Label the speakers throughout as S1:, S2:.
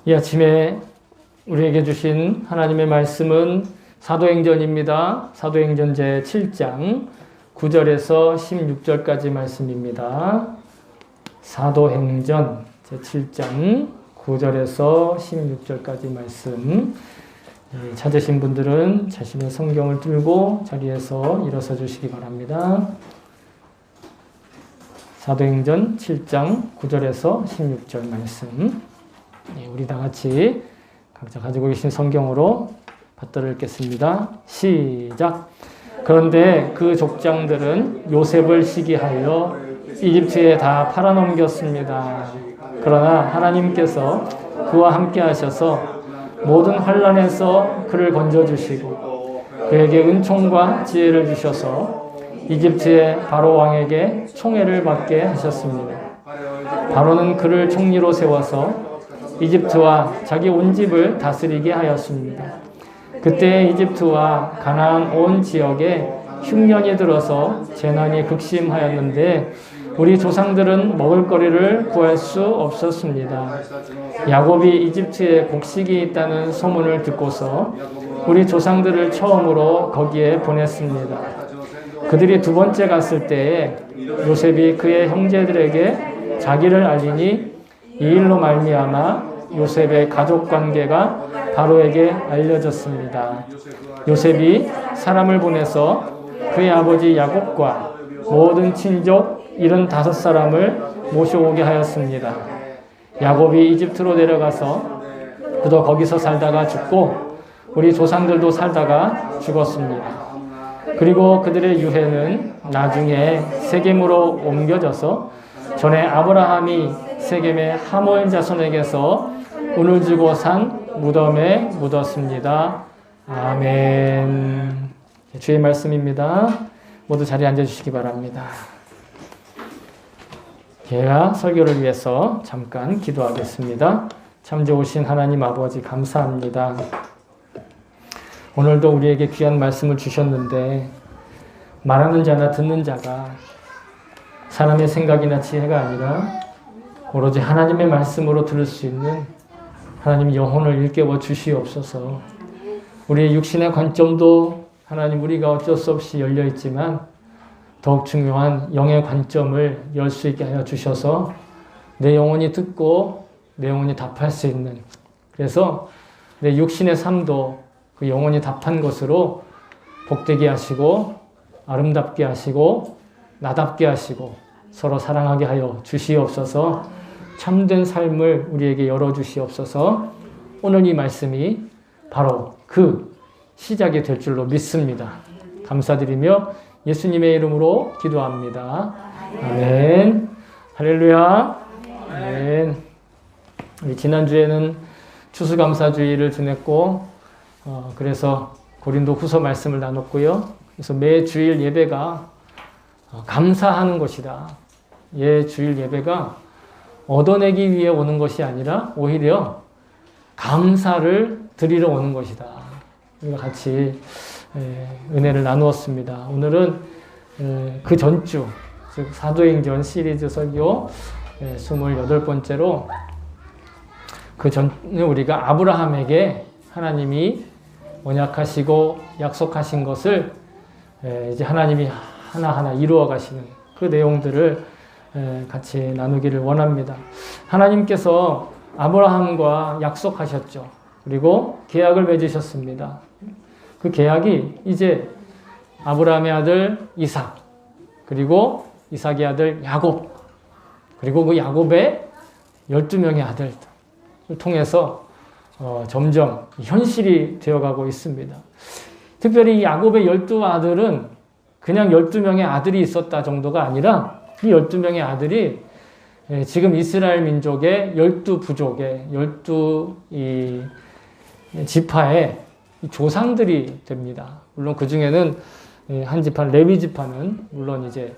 S1: 이 아침에 우리에게 주신 하나님의 말씀은 사도행전입니다. 사도행전 제7장 9절에서 16절까지 말씀입니다. 사도행전 제7장 9절에서 16절까지 말씀. 찾으신 분들은 자신의 성경을 들고 자리에서 일어서 주시기 바랍니다. 사도행전 7장 9절에서 16절 말씀. 우리 다 같이 각자 가지고 계신 성경으로 받들어 읽겠습니다. 시작. 그런데 그 족장들은 요셉을 시기하여 이집트에 다 팔아넘겼습니다. 그러나 하나님께서 그와 함께 하셔서 모든 환난에서 그를 건져주시고 그에게 은총과 지혜를 주셔서 이집트의 바로 왕에게 총애를 받게 하셨습니다. 바로는 그를 총리로 세워서 이집트와 자기 온 집을 다스리게 하였습니다. 그때 이집트와 가나안 온 지역에 흉년이 들어서 재난이 극심하였는데 우리 조상들은 먹을거리를 구할 수 없었습니다. 야곱이 이집트에 곡식이 있다는 소문을 듣고서 우리 조상들을 처음으로 거기에 보냈습니다. 그들이 두 번째 갔을 때에 요셉이 그의 형제들에게 자기를 알리니 이 일로 말미암아 요셉의 가족관계가 바로에게 알려졌습니다. 요셉이 사람을 보내서 그의 아버지 야곱과 모든 친족 75사람을 모셔오게 하였습니다. 야곱이 이집트로 내려가서 그도 거기서 살다가 죽고 우리 조상들도 살다가 죽었습니다. 그리고 그들의 유해는 나중에 세겜으로 옮겨져서 전에 아브라함이 세겜의 하몰 자손에게서 운을 주고 산 무덤에 묻었습니다. 아멘. 주의 말씀입니다. 모두 자리에 앉아주시기 바랍니다. 제가 설교를 위해서 잠깐 기도하겠습니다. 참 좋으신 하나님 아버지 감사합니다. 오늘도 우리에게 귀한 말씀을 주셨는데 말하는 자나 듣는 자가 사람의 생각이나 지혜가 아니라 오로지 하나님의 말씀으로 들을 수 있는 하나님 영혼을 일깨워 주시옵소서. 우리의 육신의 관점도 하나님 우리가 어쩔 수 없이 열려 있지만 더욱 중요한 영의 관점을 열 수 있게 하여 주셔서 내 영혼이 듣고 내 영혼이 답할 수 있는, 그래서 내 육신의 삶도 그 영혼이 답한 것으로 복되게 하시고 아름답게 하시고 나답게 하시고 서로 사랑하게 하여 주시옵소서. 참된 삶을 우리에게 열어주시옵소서. 오늘 이 말씀이 바로 그 시작이 될 줄로 믿습니다. 감사드리며 예수님의 이름으로 기도합니다. 아멘. 할렐루야. 아멘. 우리 지난주에는 추수감사주의를 지냈고 그래서 고린도 후서 말씀을 나눴고요. 그래서 매 주일 예배가 감사하는 것이다. 주일 예배가 얻어내기 위해 오는 것이 아니라 오히려 감사를 드리러 오는 것이다. 우리가 같이 은혜를 나누었습니다. 오늘은 그 전주, 즉 사도행전 시리즈 설교 28번째로 그 전에 우리가 아브라함에게 하나님이 언약하시고 약속하신 것을 이제 하나님이 하나하나 이루어 가시는 그 내용들을 같이 나누기를 원합니다. 하나님께서 아브라함과 약속하셨죠. 그리고 계약을 맺으셨습니다. 그 계약이 이제 아브라함의 아들 이삭, 그리고 이삭의 아들 야곱, 그리고 그 야곱의 12명의 아들을 통해서 점점 현실이 되어가고 있습니다. 특별히 이 야곱의 12아들은 그냥 12명의 아들이 있었다 정도가 아니라 이 12명의 아들이 지금 이스라엘 민족의 12부족의 12지파의 조상들이 됩니다. 물론 그 중에는 한 지파, 레위 지파는 물론 이제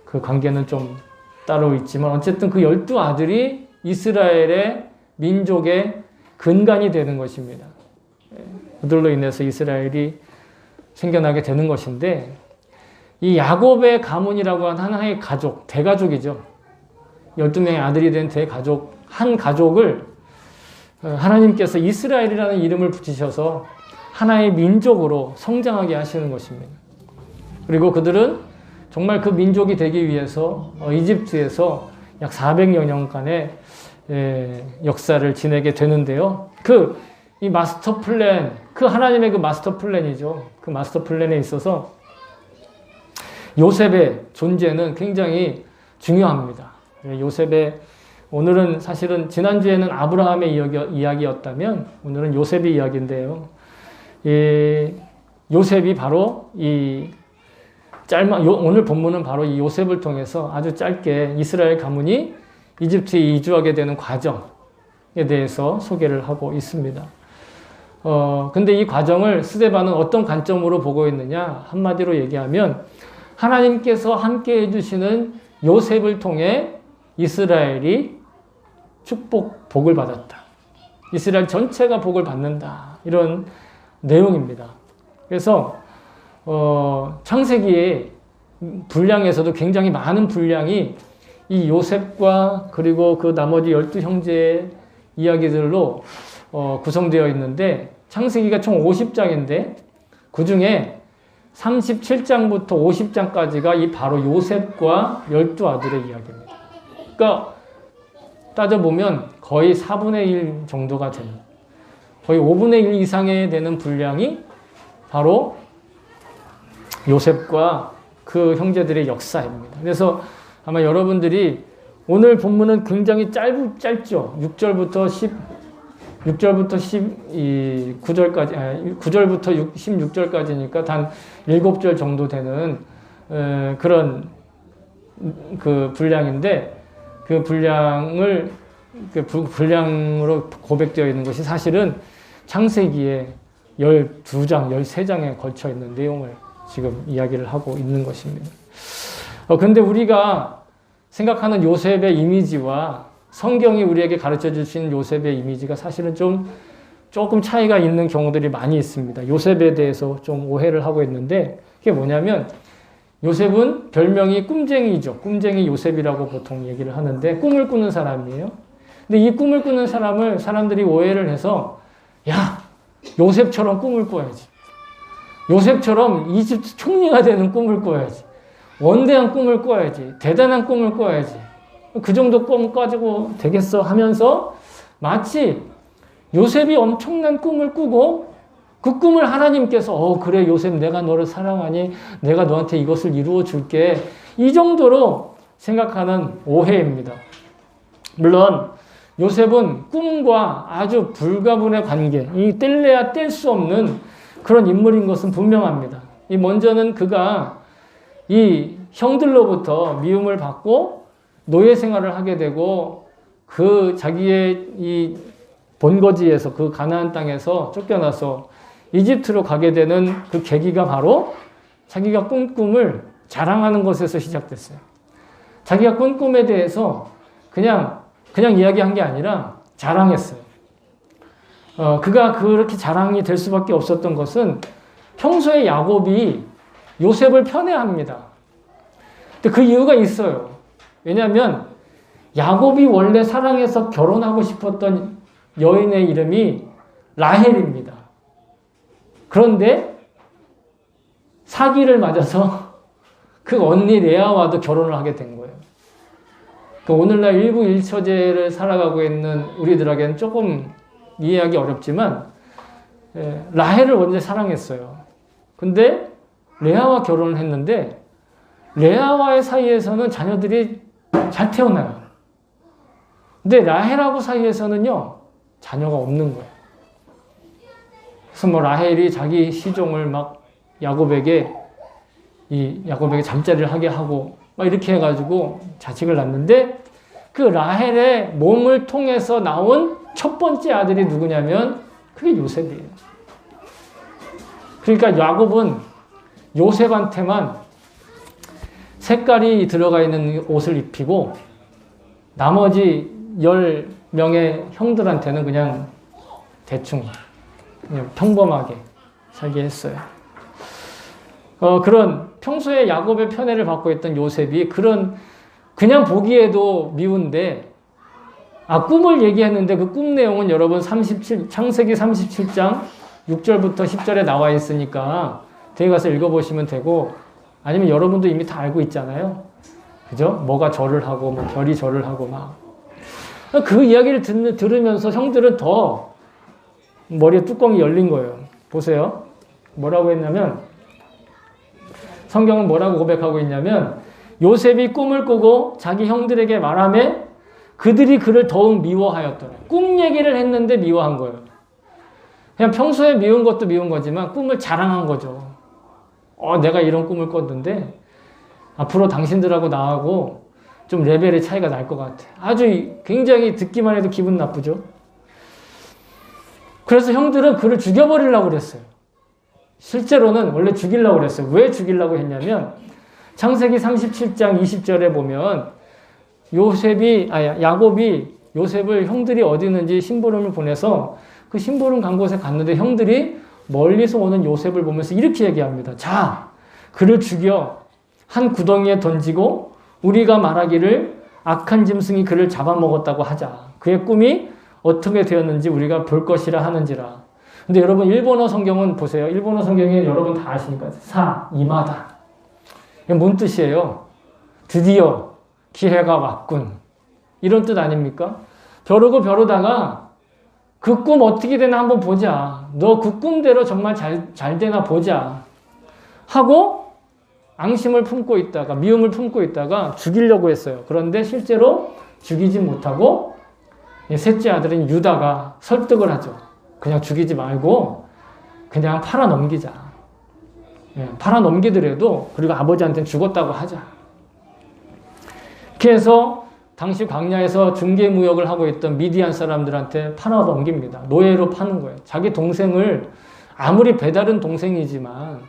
S1: 그 관계는 좀 따로 있지만 어쨌든 그 12아들이 이스라엘의 민족의 근간이 되는 것입니다. 그들로 인해서 이스라엘이 생겨나게 되는 것인데 이 야곱의 가문이라고 하는 하나의 가족, 대가족이죠. 12명의 아들이 된 대가족, 한 가족을 하나님께서 이스라엘이라는 이름을 붙이셔서 하나의 민족으로 성장하게 하시는 것입니다. 그리고 그들은 정말 그 민족이 되기 위해서 이집트에서 약 400여 년간의 역사를 지내게 되는데요. 이 마스터 플랜, 하나님의 그 마스터 플랜이죠. 그 마스터 플랜에 있어서 요셉의 존재는 굉장히 중요합니다. 요셉의, 오늘은 사실은 지난주에는 아브라함의 이야기였다면 오늘은 요셉의 이야기인데요. 요셉이 바로 오늘 본문은 바로 이 요셉을 통해서 아주 짧게 이스라엘 가문이 이집트에 이주하게 되는 과정에 대해서 소개를 하고 있습니다. 근데 이 과정을 스데반은 어떤 관점으로 보고 있느냐? 한마디로 얘기하면 하나님께서 함께 해주시는 요셉을 통해 이스라엘이 복을 받았다. 이스라엘 전체가 복을 받는다. 이런 내용입니다. 그래서 창세기의 분량에서도 굉장히 많은 분량이 이 요셉과 그리고 그 나머지 12형제의 이야기들로 구성되어 있는데 창세기가 총 50장인데 그 중에 37장부터 50장까지가 바로 요셉과 12아들의 이야기입니다. 그러니까 따져보면 거의 4분의 1 정도가 됩니다. 거의 5분의 1 이상에 되는 분량이 바로 요셉과 그 형제들의 역사입니다. 그래서 아마 여러분들이 오늘 본문은 굉장히 짧죠. 9절부터 16절까지니까 단 7절 정도 되는 그런 그 분량인데 그 분량으로 고백되어 있는 것이 사실은 창세기에 12장, 13장에 걸쳐 있는 내용을 지금 이야기를 하고 있는 것입니다. 근데 우리가 생각하는 요셉의 이미지와 성경이 우리에게 가르쳐 주신 요셉의 이미지가 사실은 조금 차이가 있는 경우들이 많이 있습니다. 요셉에 대해서 좀 오해를 하고 있는데 그게 뭐냐면 요셉은 별명이 꿈쟁이죠. 꿈쟁이 요셉이라고 보통 얘기를 하는데 꿈을 꾸는 사람이에요. 근데 이 꿈을 꾸는 사람을 사람들이 오해를 해서 야, 요셉처럼 꿈을 꿔야지. 요셉처럼 이집트 총리가 되는 꿈을 꿔야지. 원대한 꿈을 꿔야지. 대단한 꿈을 꿔야지. 그 정도 꿈 가지고 되겠어 하면서 마치 요셉이 엄청난 꿈을 꾸고 그 꿈을 하나님께서 그래 요셉 내가 너를 사랑하니 내가 너한테 이것을 이루어 줄게 이 정도로 생각하는 오해입니다. 물론 요셉은 꿈과 아주 불가분의 관계, 이 뗄래야 뗄 수 없는 그런 인물인 것은 분명합니다. 먼저는 그가 이 형들로부터 미움을 받고 노예 생활을 하게 되고 그 자기의 이 본거지에서 그 가나안 땅에서 쫓겨나서 이집트로 가게 되는 그 계기가 바로 자기가 꾼 꿈을 자랑하는 것에서 시작됐어요. 자기가 꾼 꿈에 대해서 그냥 이야기한 게 아니라 자랑했어요. 그가 그렇게 자랑이 될 수밖에 없었던 것은 평소에 야곱이 요셉을 편애합니다. 근데 그 이유가 있어요. 왜냐하면 야곱이 원래 사랑해서 결혼하고 싶었던 여인의 이름이 라헬입니다. 그런데 사기를 맞아서 그 언니 레아와도 결혼을 하게 된 거예요. 오늘날 일부 일처제를 살아가고 있는 우리들에게는 조금 이해하기 어렵지만 라헬을 원래 사랑했어요. 근데 레아와 결혼을 했는데 레아와의 사이에서는 자녀들이 잘 태어나요. 근데 라헬하고 사이에서는요 자녀가 없는 거예요. 그래서 라헬이 자기 시종을 막 야곱에게 잠자리를 하게 하고 막 이렇게 해가지고 자식을 낳는데 그 라헬의 몸을 통해서 나온 첫 번째 아들이 누구냐면 그게 요셉이에요. 그러니까 야곱은 요셉한테만 색깔이 들어가 있는 옷을 입히고 나머지 10명의 형들한테는 그냥 대충 그냥 평범하게 살게 했어요. 그런 평소에 야곱의 편애를 받고 있던 요셉이 그냥 보기에도 미운데 꿈을 얘기했는데 그 꿈 내용은 여러분 창세기 37장 6절부터 10절에 나와 있으니까 뒤에 가서 읽어보시면 되고, 아니면 여러분도 이미 다 알고 있잖아요. 그죠? 뭐가 절을 하고, 뭐 별이 절을 하고 막. 그 이야기를 들으면서 형들은 더 머리에 뚜껑이 열린 거예요. 보세요. 뭐라고 했냐면, 성경은 뭐라고 고백하고 있냐면, 요셉이 꿈을 꾸고 자기 형들에게 말하며 그들이 그를 더욱 미워하였더라. 꿈 얘기를 했는데 미워한 거예요. 그냥 평소에 미운 것도 미운 거지만 꿈을 자랑한 거죠. 내가 이런 꿈을 꿨는데 앞으로 당신들하고 나하고 좀 레벨의 차이가 날 것 같아. 아주 굉장히 듣기만 해도 기분 나쁘죠. 그래서 형들은 그를 죽여버리려고 그랬어요. 실제로는 원래 죽이려고 그랬어요. 왜 죽이려고 했냐면 창세기 37장 20절에 보면 야곱이 요셉을 형들이 어디 있는지 심부름을 보내서 그 심부름 간 곳에 갔는데 형들이 멀리서 오는 요셉을 보면서 이렇게 얘기합니다. 자, 그를 죽여 한 구덩이에 던지고 우리가 말하기를 악한 짐승이 그를 잡아먹었다고 하자. 그의 꿈이 어떻게 되었는지 우리가 볼 것이라 하는지라. 근데 여러분 일본어 성경은 보세요. 일본어 성경에 여러분 다 아시니까 임하다. 이게 뭔 뜻이에요? 드디어 기회가 왔군. 이런 뜻 아닙니까? 벼르다가 그 꿈 어떻게 되나 한번 보자. 너 그 꿈대로 정말 잘 되나 보자. 하고 앙심을 품고 있다가, 미움을 품고 있다가 죽이려고 했어요. 그런데 실제로 죽이지 못하고 셋째 아들인 유다가 설득을 하죠. 그냥 죽이지 말고 그냥 팔아 넘기자. 팔아 넘기더라도 그리고 아버지한테는 죽었다고 하자. 이렇게 해서 당시 광야에서 중개무역을 하고 있던 미디안 사람들한테 팔아 넘깁니다. 노예로 파는 거예요. 자기 동생을 아무리 배다른 동생이지만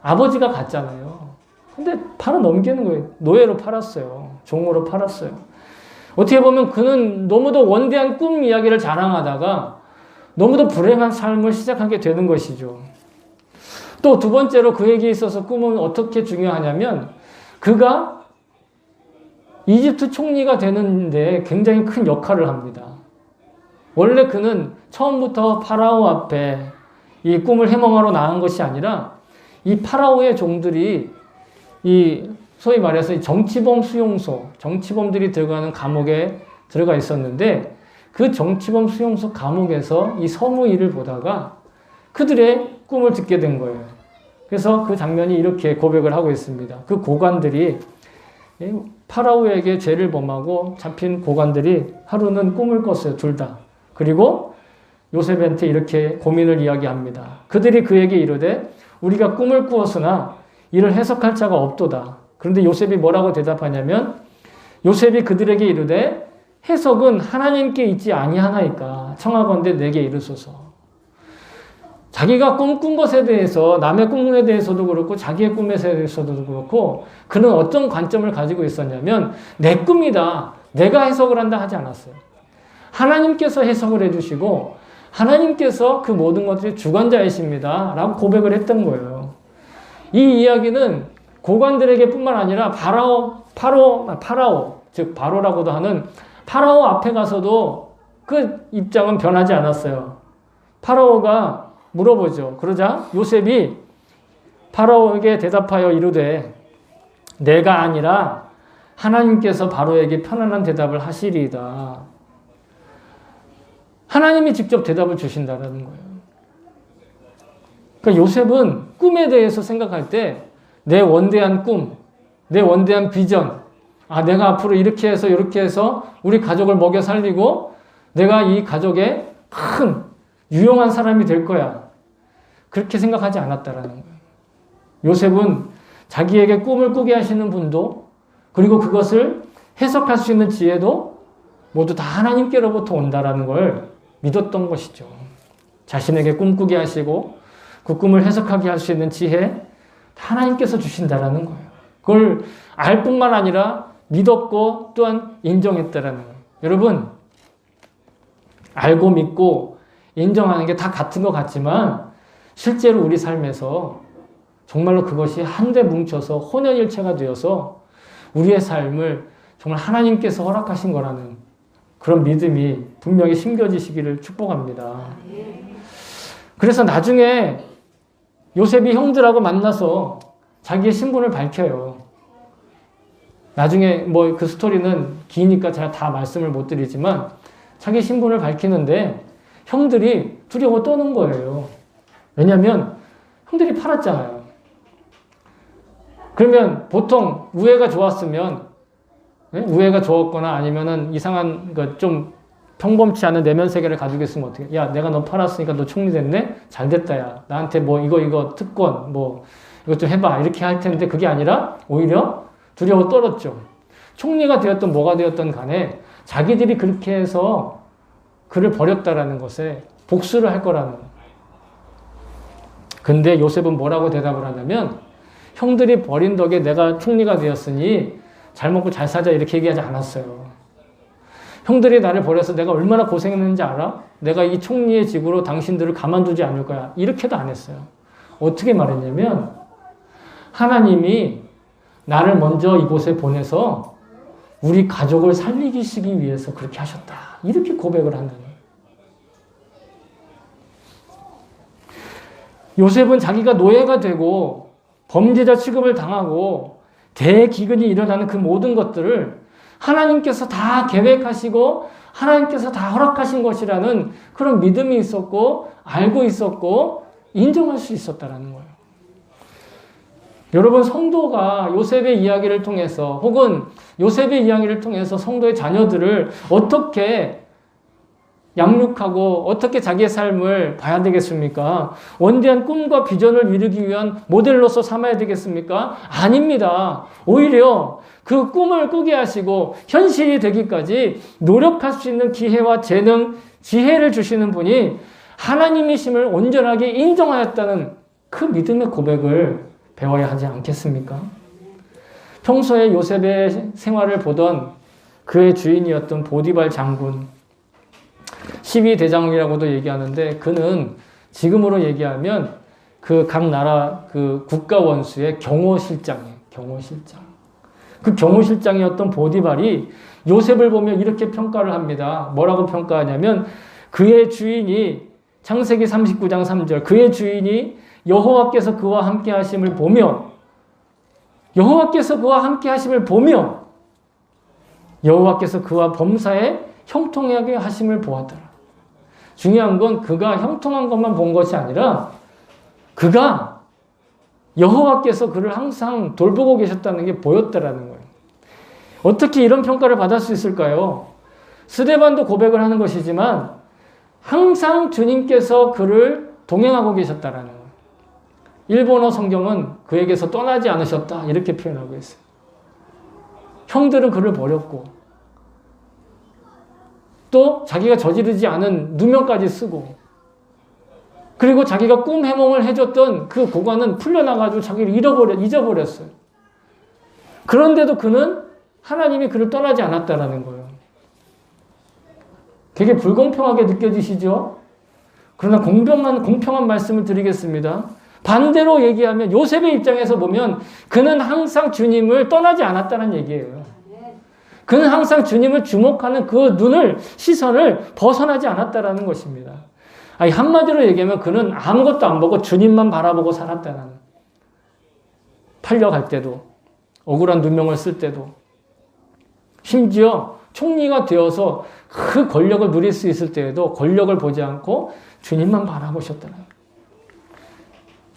S1: 아버지가 갔잖아요. 근데 팔아 넘기는 거예요. 노예로 팔았어요. 종으로 팔았어요. 어떻게 보면 그는 너무도 원대한 꿈 이야기를 자랑하다가 너무도 불행한 삶을 시작하게 되는 것이죠. 또 두 번째로 그에게 있어서 꿈은 어떻게 중요하냐면 그가 이집트 총리가 되는데 굉장히 큰 역할을 합니다. 원래 그는 처음부터 파라오 앞에 이 꿈을 해몽하러 나간 것이 아니라 이 파라오의 종들이 소위 말해서 정치범 수용소, 정치범들이 들어가는 감옥에 들어가 있었는데 그 정치범 수용소 감옥에서 이 서무일을 보다가 그들의 꿈을 듣게 된 거예요. 그래서 그 장면이 이렇게 고백을 하고 있습니다. 그 고관들이 파라오에게 죄를 범하고 잡힌 고관들이 하루는 꿈을 꿨어요. 둘 다. 그리고 요셉한테 이렇게 고민을 이야기합니다. 그들이 그에게 이르되 우리가 꿈을 꾸었으나 이를 해석할 자가 없도다. 그런데 요셉이 뭐라고 대답하냐면 요셉이 그들에게 이르되 해석은 하나님께 있지 아니하나이까 청하건대 내게 이르소서. 자기가 꿈꾼 것에 대해서 남의 꿈에 대해서도 그렇고 자기의 꿈에 대해서도 그렇고 그는 어떤 관점을 가지고 있었냐면 내 꿈이다. 내가 해석을 한다 하지 않았어요. 하나님께서 해석을 해주시고 하나님께서 그 모든 것들의 주관자이십니다. 라고 고백을 했던 거예요. 이 이야기는 고관들에게 뿐만 아니라 파라오, 즉 바로라고도 하는 파라오 앞에 가서도 그 입장은 변하지 않았어요. 파라오가 물어보죠. 그러자 요셉이 파라오에게 대답하여 이르되 내가 아니라 하나님께서 바로에게 편안한 대답을 하시리이다. 하나님이 직접 대답을 주신다는 거예요. 그러니까 요셉은 꿈에 대해서 생각할 때 내 원대한 꿈, 내 원대한 비전, 내가 앞으로 이렇게 해서 우리 가족을 먹여 살리고 내가 이 가족의 큰 유용한 사람이 될 거야. 그렇게 생각하지 않았다라는 거예요. 요셉은 자기에게 꿈을 꾸게 하시는 분도 그리고 그것을 해석할 수 있는 지혜도 모두 다 하나님께로부터 온다라는 걸 믿었던 것이죠. 자신에게 꿈꾸게 하시고 그 꿈을 해석하게 할 수 있는 지혜 하나님께서 주신다라는 거예요. 그걸 알 뿐만 아니라 믿었고 또한 인정했다라는 거예요. 여러분, 알고 믿고 인정하는 게 다 같은 것 같지만 실제로 우리 삶에서 정말로 그것이 한데 뭉쳐서 혼연일체가 되어서 우리의 삶을 정말 하나님께서 허락하신 거라는 그런 믿음이 분명히 심겨지시기를 축복합니다. 그래서 나중에 요셉이 형들하고 만나서 자기의 신분을 밝혀요. 나중에 뭐 그 스토리는 기니까 제가 다 말씀을 못 드리지만 자기 신분을 밝히는데 형들이 두려워 떠는 거예요. 왜냐하면 형들이 팔았잖아요. 그러면 보통 우애가 좋았으면, 우애가 좋았거나 아니면은 이상한 좀 평범치 않은 내면 세계를 가지고 있으면 어떻게? 야, 내가 너 팔았으니까 너 총리 됐네? 잘 됐다, 야. 나한테 뭐 이거 특권 뭐 이것 좀 해봐, 이렇게 할 텐데 그게 아니라 오히려 두려워 떨었죠. 총리가 되었든 뭐가 되었든 간에 자기들이 그렇게 해서 그를 버렸다라는 것에 복수를 할 거라는. 근데 요셉은 뭐라고 대답을 하냐면 형들이 버린 덕에 내가 총리가 되었으니 잘 먹고 잘 사자 이렇게 얘기하지 않았어요. 형들이 나를 버려서 내가 얼마나 고생했는지 알아? 내가 이 총리의 직으로 당신들을 가만두지 않을 거야. 이렇게도 안 했어요. 어떻게 말했냐면 하나님이 나를 먼저 이곳에 보내서 우리 가족을 살리시기 위해서 그렇게 하셨다. 이렇게 고백을 한다는 거예요. 요셉은 자기가 노예가 되고 범죄자 취급을 당하고 대기근이 일어나는 그 모든 것들을 하나님께서 다 계획하시고 하나님께서 다 허락하신 것이라는 그런 믿음이 있었고 알고 있었고 인정할 수 있었다는 거예요. 여러분, 성도가 요셉의 이야기를 통해서 혹은 요셉의 이야기를 통해서 성도의 자녀들을 어떻게 양육하고 어떻게 자기의 삶을 봐야 되겠습니까? 원대한 꿈과 비전을 이루기 위한 모델로서 삼아야 되겠습니까? 아닙니다. 오히려 그 꿈을 꾸게 하시고 현실이 되기까지 노력할 수 있는 기회와 재능, 지혜를 주시는 분이 하나님이심을 온전하게 인정하였다는 그 믿음의 고백을 배워야 하지 않겠습니까? 평소에 요셉의 생활을 보던 그의 주인이었던 보디발 장군, 12대장이라고도 얘기하는데 그는 지금으로 얘기하면 그 각 나라 그 국가 원수의 경호실장이에요. 경호실장. 그 경호실장이었던 보디발이 요셉을 보면 이렇게 평가를 합니다. 뭐라고 평가하냐면 그의 주인이 창세기 39장 3절 그의 주인이 여호와께서 그와 함께 하심을 보며 여호와께서 그와 함께 하심을 보며 여호와께서 그와 범사에 형통하게 하심을 보았더라. 중요한 건 그가 형통한 것만 본 것이 아니라 그가 여호와께서 그를 항상 돌보고 계셨다는 게 보였다라는 거예요. 어떻게 이런 평가를 받을 수 있을까요? 스데반도 고백을 하는 것이지만 항상 주님께서 그를 동행하고 계셨다라는 거예요. 일본어 성경은 그에게서 떠나지 않으셨다 이렇게 표현하고 있어요. 형들은 그를 버렸고 또 자기가 저지르지 않은 누명까지 쓰고 그리고 자기가 꿈 해몽을 해줬던 그 고관은 풀려나가지고 자기를 잊어버렸어요. 그런데도 그는 하나님이 그를 떠나지 않았다라는 거예요. 되게 불공평하게 느껴지시죠? 그러나 공평한 말씀을 드리겠습니다. 반대로 얘기하면 요셉의 입장에서 보면 그는 항상 주님을 떠나지 않았다는 얘기예요. 그는 항상 주님을 주목하는 그 시선을 벗어나지 않았다라는 것입니다. 아니, 한마디로 얘기하면 그는 아무것도 안 보고 주님만 바라보고 살았다는. 팔려갈 때도, 억울한 누명을 쓸 때도, 심지어 총리가 되어서 그 권력을 누릴 수 있을 때에도 권력을 보지 않고 주님만 바라보셨다는.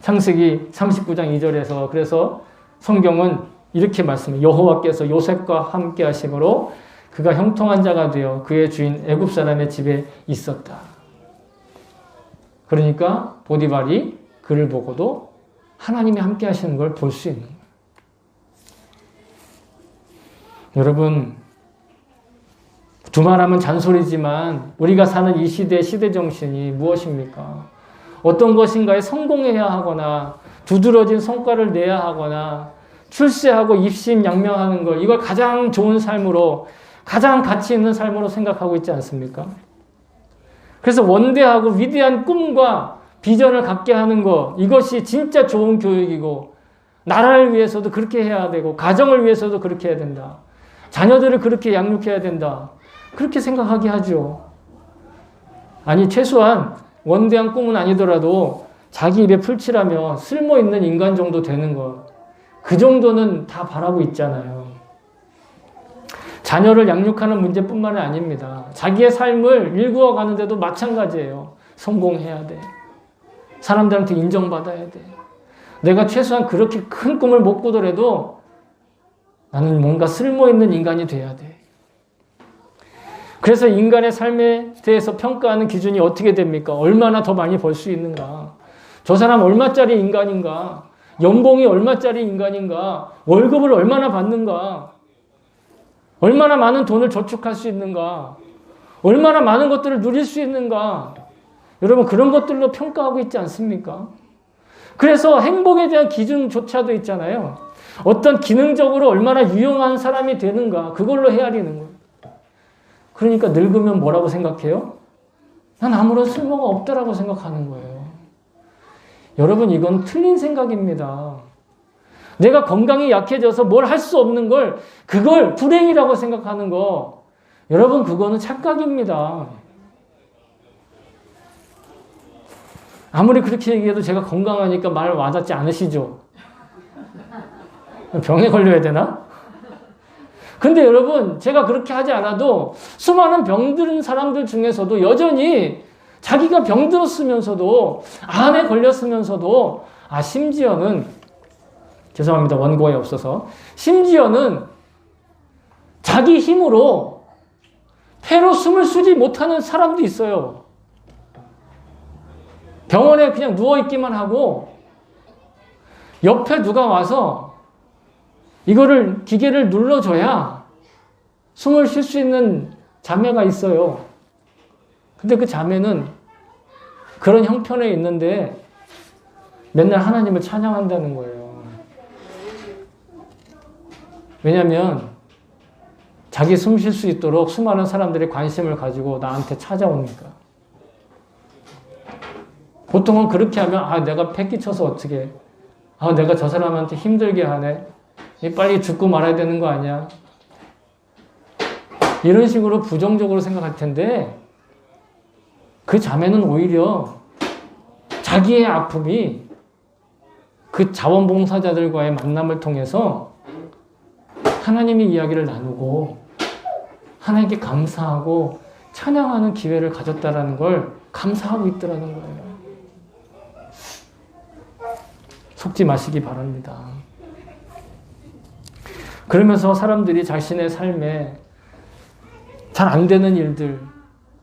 S1: 창세기 39장 2절에서 그래서 성경은 이렇게 말씀해요. 여호와께서 요셉과 함께 하심으로 그가 형통한 자가 되어 그의 주인 애굽 사람의 집에 있었다. 그러니까 보디발이 그를 보고도 하나님이 함께 하시는 걸 볼 수 있는 거예요. 여러분, 두말하면 잔소리지만 우리가 사는 이 시대의 시대 정신이 무엇입니까? 어떤 것인가에 성공해야 하거나 두드러진 성과를 내야 하거나 출세하고 입심양명하는 것, 이걸 가장 좋은 삶으로, 가장 가치 있는 삶으로 생각하고 있지 않습니까? 그래서 원대하고 위대한 꿈과 비전을 갖게 하는 것, 이것이 진짜 좋은 교육이고 나라를 위해서도 그렇게 해야 되고 가정을 위해서도 그렇게 해야 된다. 자녀들을 그렇게 양육해야 된다. 그렇게 생각하게 하죠. 아니 최소한 원대한 꿈은 아니더라도 자기 입에 풀칠하며 쓸모있는 인간 정도 되는 것, 그 정도는 다 바라고 있잖아요. 자녀를 양육하는 문제뿐만 아닙니다. 자기의 삶을 일구어 가는데도 마찬가지예요. 성공해야 돼. 사람들한테 인정받아야 돼. 내가 최소한 그렇게 큰 꿈을 못 꾸더라도 나는 뭔가 쓸모있는 인간이 돼야 돼. 그래서 인간의 삶에 대해서 평가하는 기준이 어떻게 됩니까? 얼마나 더 많이 벌 수 있는가? 저 사람 얼마짜리 인간인가? 연봉이 얼마짜리 인간인가? 월급을 얼마나 받는가? 얼마나 많은 돈을 저축할 수 있는가? 얼마나 많은 것들을 누릴 수 있는가? 여러분 그런 것들로 평가하고 있지 않습니까? 그래서 행복에 대한 기준조차도 있잖아요. 어떤 기능적으로 얼마나 유용한 사람이 되는가? 그걸로 헤아리는 거예요. 그러니까 늙으면 뭐라고 생각해요? 난 아무런 쓸모가 없다라고 생각하는 거예요. 여러분 이건 틀린 생각입니다. 내가 건강이 약해져서 뭘 할 수 없는 걸 그걸 불행이라고 생각하는 거 여러분 그거는 착각입니다. 아무리 그렇게 얘기해도 제가 건강하니까 말 와닿지 않으시죠? 병에 걸려야 되나? 근데 여러분 제가 그렇게 하지 않아도 수많은 병든 사람들 중에서도 여전히 자기가 병들었으면서도 암에 걸렸으면서도 심지어는 죄송합니다. 원고에 없어서 심지어는 자기 힘으로 폐로 숨을 쉬지 못하는 사람도 있어요. 병원에 그냥 누워있기만 하고 옆에 누가 와서 이거를 기계를 눌러줘야 숨을 쉴 수 있는 자매가 있어요. 근데 그 자매는 그런 형편에 있는데 맨날 하나님을 찬양한다는 거예요. 왜냐하면 자기 숨 쉴 수 있도록 수많은 사람들이 관심을 가지고 나한테 찾아오니까. 보통은 그렇게 하면 내가 패 끼쳐서 어떻게 내가 저 사람한테 힘들게 하네. 빨리 죽고 말아야 되는 거 아니야? 이런 식으로 부정적으로 생각할 텐데 그 자매는 오히려 자기의 아픔이 그 자원봉사자들과의 만남을 통해서 하나님의 이야기를 나누고 하나님께 감사하고 찬양하는 기회를 가졌다라는 걸 감사하고 있더라는 거예요. 속지 마시기 바랍니다. 그러면서 사람들이 자신의 삶에 잘 안 되는 일들,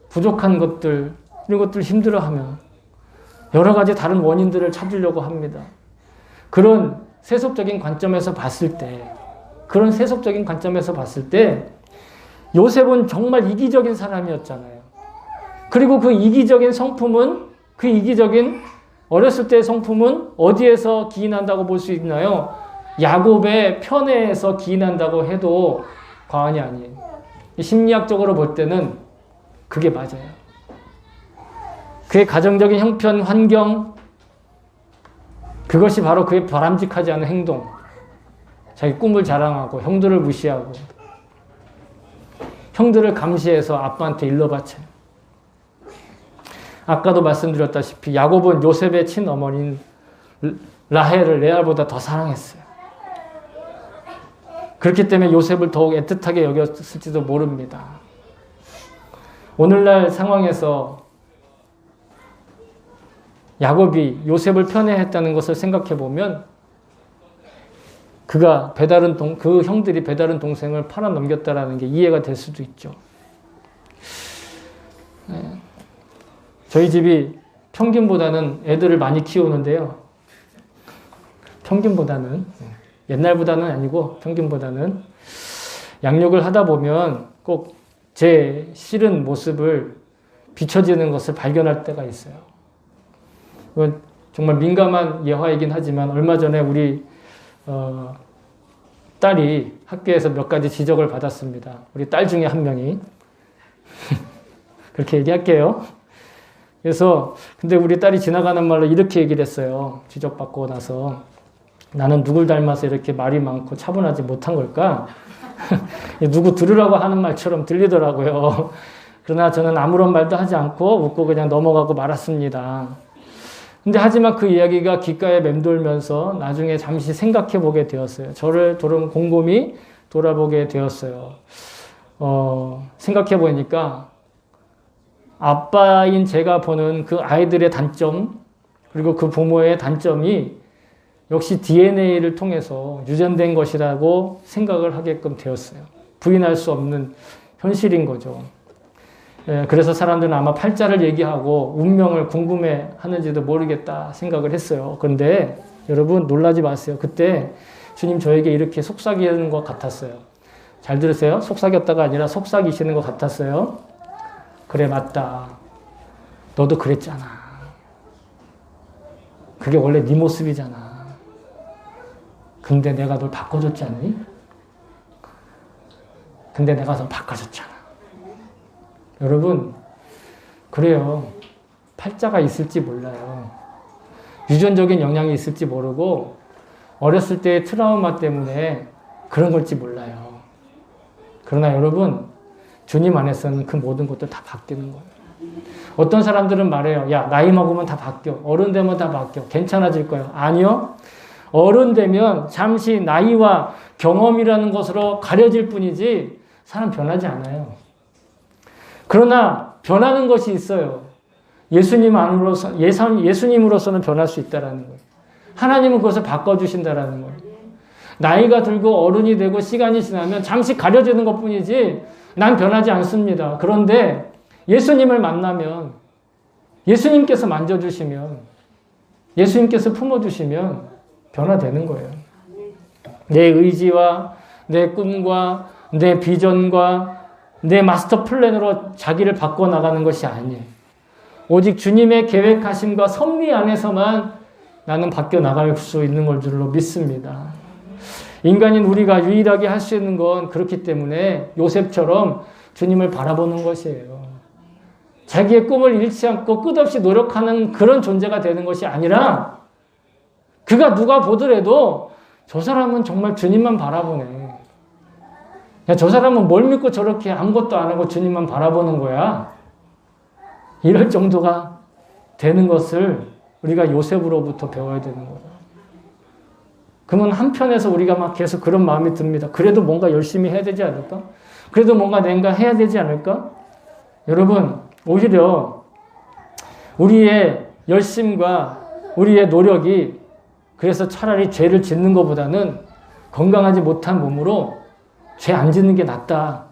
S1: 부족한 것들, 이런 것들 힘들어하면 여러 가지 다른 원인들을 찾으려고 합니다. 그런 세속적인 관점에서 봤을 때 요셉은 정말 이기적인 사람이었잖아요. 그리고 그 이기적인 성품은 어렸을 때의 성품은 어디에서 기인한다고 볼 수 있나요? 야곱의 편애에서 기인한다고 해도 과언이 아니에요. 심리학적으로 볼 때는 그게 맞아요. 그의 가정적인 형편, 환경, 그것이 바로 그의 바람직하지 않은 행동. 자기 꿈을 자랑하고 형들을 무시하고 형들을 감시해서 아빠한테 일러바쳐요. 아까도 말씀드렸다시피 야곱은 요셉의 친어머니인 라헬을 레알보다 더 사랑했어요. 그렇기 때문에 요셉을 더욱 애틋하게 여겼을지도 모릅니다. 오늘날 상황에서 야곱이 요셉을 편애했다는 것을 생각해 보면 그 형들이 배다른 동생을 팔아 넘겼다라는 게 이해가 될 수도 있죠. 저희 집이 평균보다는 애들을 많이 키우는데요. 평균보다는 옛날보다는 아니고 평균보다는 양육을 하다 보면 꼭 제 싫은 모습을 비춰지는 것을 발견할 때가 있어요. 이건 정말 민감한 예화이긴 하지만 얼마 전에 우리 딸이 학교에서 몇 가지 지적을 받았습니다. 우리 딸 중에 한 명이 그렇게 얘기할게요. 그래서 근데 우리 딸이 지나가는 말로 이렇게 얘기를 했어요. 지적받고 나서 나는 누굴 닮아서 이렇게 말이 많고 차분하지 못한 걸까? 누구 들으라고 하는 말처럼 들리더라고요. 그러나 저는 아무런 말도 하지 않고 웃고 그냥 넘어가고 말았습니다. 근데 하지만 그 이야기가 귓가에 맴돌면서 나중에 잠시 생각해 보게 되었어요. 저를 곰곰이 돌아보게 되었어요. 생각해 보니까 아빠인 제가 보는 그 아이들의 단점, 그리고 그 부모의 단점이 역시 DNA를 통해서 유전된 것이라고 생각을 하게끔 되었어요. 부인할 수 없는 현실인 거죠. 그래서 사람들은 아마 팔자를 얘기하고 운명을 궁금해 하는지도 모르겠다 생각을 했어요. 그런데 여러분 놀라지 마세요. 그때 주님 저에게 이렇게 속삭이는 것 같았어요. 잘 들으세요. 속삭였다가 아니라 속삭이시는 것 같았어요. 그래, 맞다. 너도 그랬잖아. 그게 원래 네 모습이잖아. 근데 내가 널 바꿔줬지 않니? 근데 내가 널 바꿔줬잖아. 여러분, 그래요. 팔자가 있을지 몰라요. 유전적인 영향이 있을지 모르고 어렸을 때의 트라우마 때문에 그런 걸지 몰라요. 그러나 여러분, 주님 안에서는 그 모든 것들 다 바뀌는 거예요. 어떤 사람들은 말해요. 야, 나이 먹으면 다 바뀌어. 어른 되면 다 바뀌어. 괜찮아질 거예요. 아니요. 어른 되면 잠시 나이와 경험이라는 것으로 가려질 뿐이지 사람 변하지 않아요. 그러나 변하는 것이 있어요. 예수님으로서는 변할 수 있다는 거예요. 하나님은 그것을 바꿔주신다는 거예요. 나이가 들고 어른이 되고 시간이 지나면 잠시 가려지는 것뿐이지 난 변하지 않습니다. 그런데 예수님을 만나면, 예수님께서 만져주시면, 예수님께서 품어주시면 변화되는 거예요. 내 의지와 내 꿈과 내 비전과 내 마스터 플랜으로 자기를 바꿔나가는 것이 아니에요. 오직 주님의 계획하심과 섭리 안에서만 나는 바뀌어 나갈 수 있는 걸 줄로 믿습니다. 인간인 우리가 유일하게 할 수 있는 건 그렇기 때문에 요셉처럼 주님을 바라보는 것이에요. 자기의 꿈을 잃지 않고 끝없이 노력하는 그런 존재가 되는 것이 아니라 그가 누가 보더라도 저 사람은 정말 주님만 바라보네. 야, 저 사람은 뭘 믿고 저렇게 아무것도 안 하고 주님만 바라보는 거야. 이럴 정도가 되는 것을 우리가 요셉으로부터 배워야 되는 거예요. 그러면 한편에서 우리가 막 계속 그런 마음이 듭니다. 그래도 뭔가 열심히 해야 되지 않을까? 그래도 뭔가 내가 해야 되지 않을까? 여러분, 오히려 우리의 열심과 우리의 노력이 그래서 차라리 죄를 짓는 것보다는 건강하지 못한 몸으로 죄 안 짓는 게 낫다.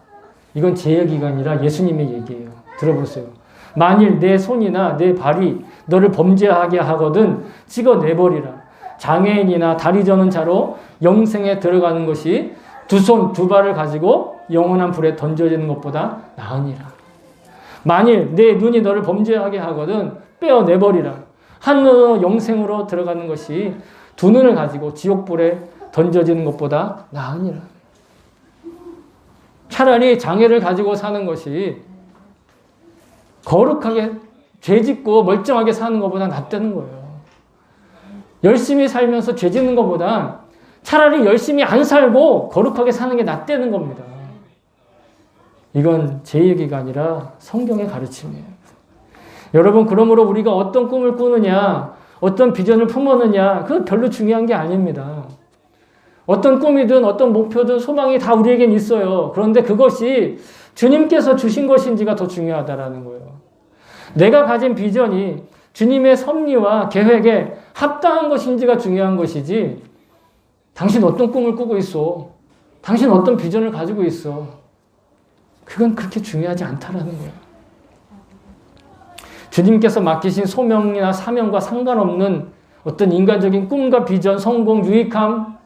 S1: 이건 제 얘기가 아니라 예수님의 얘기예요. 들어보세요. 만일 내 손이나 내 발이 너를 범죄하게 하거든 찍어내버리라. 장애인이나 다리 저는 자로 영생에 들어가는 것이 두 손, 두 발을 가지고 영원한 불에 던져지는 것보다 나으니라. 만일 내 눈이 너를 범죄하게 하거든 빼어내버리라. 한 눈으로 영생으로 들어가는 것이 두 눈을 가지고 지옥불에 던져지는 것보다 나으니라. 차라리 장애를 가지고 사는 것이 거룩하게 죄짓고 멀쩡하게 사는 것보다 낫다는 거예요. 열심히 살면서 죄 짓는 것보다 차라리 열심히 안 살고 거룩하게 사는 게 낫다는 겁니다. 이건 제 얘기가 아니라 성경의 가르침이에요. 여러분, 그러므로 우리가 어떤 꿈을 꾸느냐, 어떤 비전을 품었느냐, 그건 별로 중요한 게 아닙니다. 어떤 꿈이든 어떤 목표든 소망이 다 우리에겐 있어요. 그런데 그것이 주님께서 주신 것인지가 더 중요하다라는 거예요. 내가 가진 비전이 주님의 섭리와 계획에 합당한 것인지가 중요한 것이지, 당신 어떤 꿈을 꾸고 있어? 당신 어떤 비전을 가지고 있어? 그건 그렇게 중요하지 않다라는 거예요. 주님께서 맡기신 소명이나 사명과 상관없는 어떤 인간적인 꿈과 비전, 성공, 유익함,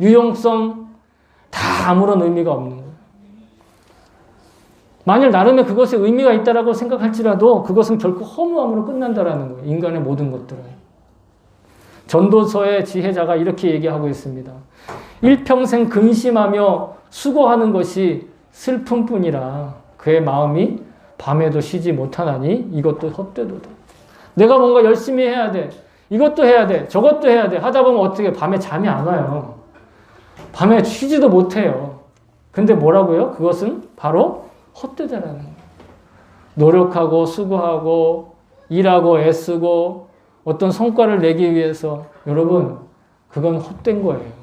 S1: 유용성 다 아무런 의미가 없는 거예요. 만일 나름의 그것에 의미가 있다라고 생각할지라도 그것은 결코 허무함으로 끝난다라는 거예요. 인간의 모든 것들은. 전도서의 지혜자가 이렇게 얘기하고 있습니다. 일평생 근심하며 수고하는 것이 슬픔뿐이라 그의 마음이 밤에도 쉬지 못하나니 이것도 헛되도다. 내가 뭔가 열심히 해야 돼. 이것도 해야 돼. 저것도 해야 돼. 하다 보면 어떻게 밤에 잠이 안 와요. 밤에 쉬지도 못해요. 근데 뭐라고요? 그것은 바로 헛되다라는 거예요. 노력하고 수고하고 일하고 애쓰고 어떤 성과를 내기 위해서 여러분 그건 헛된 거예요.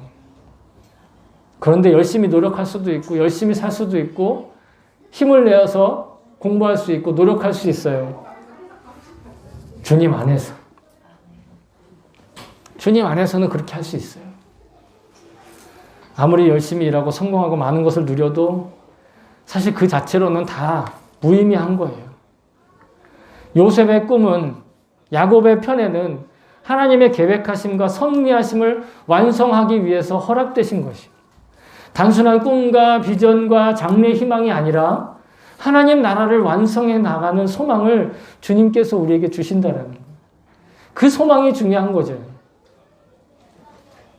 S1: 그런데 열심히 노력할 수도 있고 열심히 살 수도 있고 힘을 내어서 공부할 수 있고 노력할 수 있어요. 주님 안에서. 주님 안에서는 그렇게 할 수 있어요. 아무리 열심히 일하고 성공하고 많은 것을 누려도 사실 그 자체로는 다 무의미한 거예요. 요셉의 꿈은 야곱의 편에는 하나님의 계획하심과 섭리하심을 완성하기 위해서 허락되신 것이 단순한 꿈과 비전과 장래의 희망이 아니라 하나님 나라를 완성해 나가는 소망을 주님께서 우리에게 주신다는 거예요. 그 소망이 중요한 거죠.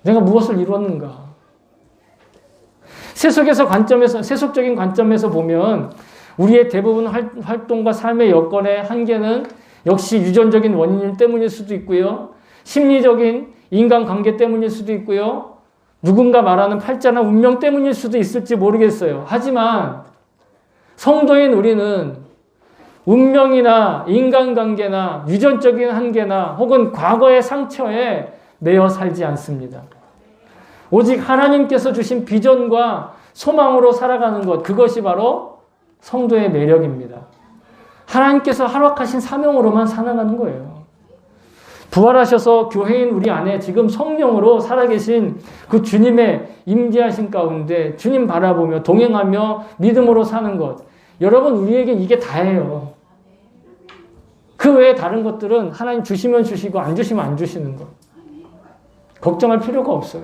S1: 내가 무엇을 이루었는가? 세속적인 관점에서 보면 우리의 대부분 활동과 삶의 여건의 한계는 역시 유전적인 원인 때문일 수도 있고요. 심리적인 인간관계 때문일 수도 있고요. 누군가 말하는 팔자나 운명 때문일 수도 있을지 모르겠어요. 하지만 성도인 우리는 운명이나 인간관계나 유전적인 한계나 혹은 과거의 상처에 매여 살지 않습니다. 오직 하나님께서 주신 비전과 소망으로 살아가는 것, 그것이 바로 성도의 매력입니다. 하나님께서 허락하신 사명으로만 살아가는 거예요. 부활하셔서 교회인 우리 안에 지금 성령으로 살아계신 그 주님의 임재하신 가운데 주님 바라보며 동행하며 믿음으로 사는 것. 여러분 우리에게 이게 다예요. 그 외에 다른 것들은 하나님 주시면 주시고 안 주시면 안 주시는 것. 걱정할 필요가 없어요.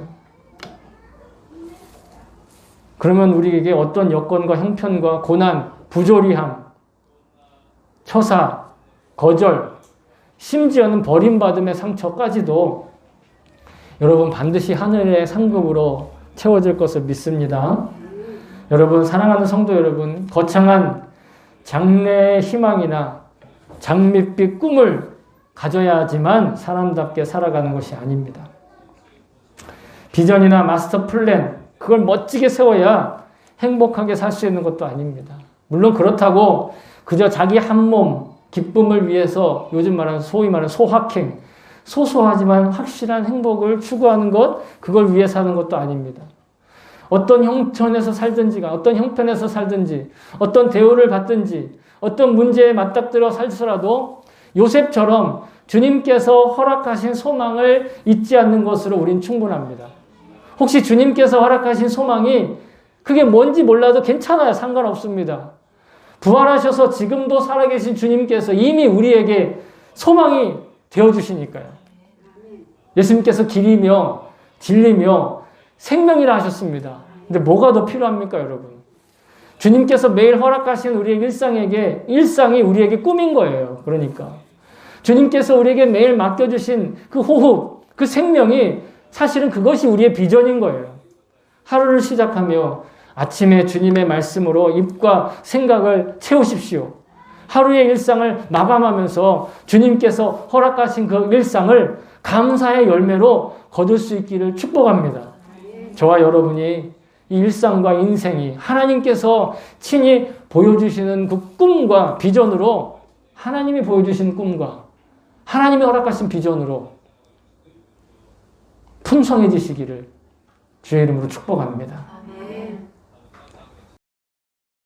S1: 그러면 우리에게 어떤 여건과 형편과 고난, 부조리함, 처사, 거절, 심지어는 버림받음의 상처까지도 여러분 반드시 하늘의 상급으로 채워질 것을 믿습니다. 여러분 사랑하는 성도 여러분, 거창한 장래의 희망이나 장밋빛 꿈을 가져야지만 사람답게 살아가는 것이 아닙니다. 비전이나 마스터 플랜, 그걸 멋지게 세워야 행복하게 살 수 있는 것도 아닙니다. 물론 그렇다고 그저 자기 한몸 기쁨을 위해서 요즘 말하는 소위 말하는 소확행, 소소하지만 확실한 행복을 추구하는 것, 그걸 위해 사는 것도 아닙니다. 어떤 형편에서 살든지가, 어떤 형편에서 살든지, 어떤 대우를 받든지, 어떤 문제에 맞닥뜨려 살더라도 요셉처럼 주님께서 허락하신 소망을 잊지 않는 것으로 우린 충분합니다. 혹시 주님께서 허락하신 소망이 그게 뭔지 몰라도 괜찮아요. 상관없습니다. 부활하셔서 지금도 살아계신 주님께서 이미 우리에게 소망이 되어주시니까요. 예수님께서 길이며 진리며 생명이라 하셨습니다. 근데 뭐가 더 필요합니까, 여러분? 주님께서 매일 허락하신 우리의 일상이 우리에게 꿈인 거예요. 그러니까 주님께서 우리에게 매일 맡겨주신 그 호흡, 그 생명이 사실은 그것이 우리의 비전인 거예요. 하루를 시작하며 아침에 주님의 말씀으로 입과 생각을 채우십시오. 하루의 일상을 마감하면서 주님께서 허락하신 그 일상을 감사의 열매로 거둘 수 있기를 축복합니다. 저와 여러분이 이 일상과 인생이 하나님께서 친히 보여주시는 그 꿈과 비전으로, 하나님이 보여주신 꿈과 하나님이 허락하신 비전으로 풍성해지시기를 주의 이름으로 축복합니다.